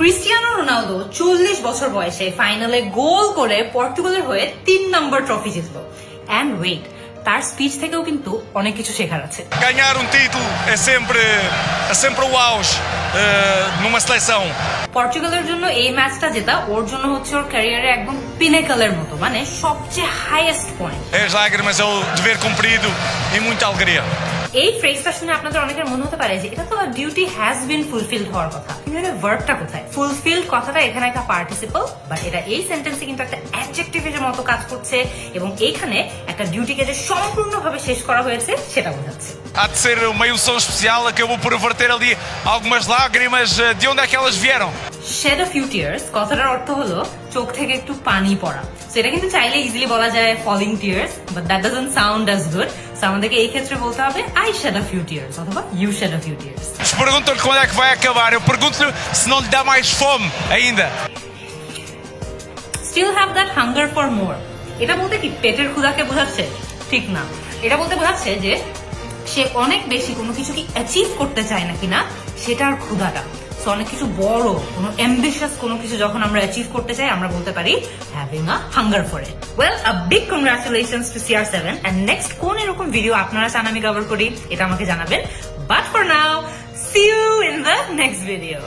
Cristiano Ronaldo 40 বছর বয়সে ফাইনালে গোল করে পর্তুগালের হয়ে 3 নম্বর ট্রফি জিতলো। এন্ড ওয়েট, তার স্পিচ থেকেও কিন্তু অনেক কিছু শেখার আছে। Ganhar um título é sempre o auge numa seleção. পর্তুগালের জন্য এই ম্যাচটা জেতা ওর জন্য হচ্ছে ওর ক্যারিয়ারে একদম পিনেকলের মতো, মানে সবচেয়ে highest point. É as lágrimas, é o dever cumprido e muita alegria. এই ফ্রেজটা শুনে আপনাদের অনেকের মনে হতে পারে যে এটা তো ডিউটি হ্যাজ বিন ফুলফিলড হওয়ার কথা, কিন্তু এর ভার্বটা কোথায়? ফুলফিলড কথাটা এখানে একটা পার্টিসিপল, বাট এটা এই সেন্টেন্সে কিন্তু একটা অ্যাডজেক্টিভের মতো কাজ করছে এবং এইখানে একটা ডিউটিকে যে সম্পূর্ণভাবে শেষ করা হয়েছে সেটা বোঝাচ্ছে। Há de ser uma emoção especial, acabou por verter ali algumas lágrimas. De onde é que elas vieram? Shed a few tears কথাটার অর্থ হলো চোখ থেকে একটু পানি পড়া। সেটা কিন্তু চাইলে ইজিলি বলা যায় falling tears, but that doesn't sound as good. So আমাদেরকে এই ক্ষেত্রে বলতে হবে I shed a few tears অথবা you shed a few tears. Se perguntam-lhe quando é que vai acabar, eu pergunto-lhe se não lhe dá mais fome ainda. Still have that hunger for more. এটা বলতে কি পেটের ক্ষুধাকে বোঝাচ্ছে? ঠিক না, এটা বলতে বোঝাচ্ছে যে সে অনেক বেশি কোনো কিছু কি অ্যাচিভ করতে চায় নাকি না সেটার ক্ষুধাটা। সো অনেক কিছু বড় কোনো অ্যাম্বিশিয়াস কোনো কিছু যখন আমরা অ্যাচিভ করতে চাই আমরা বলতে পারি having a hunger for it. Well, a big congratulations to CR7 and next কোন এরকম ভিডিও আপনারা চান আমি কভার করি এটা আমাকে জানাবেন। But for now, see you in the next video.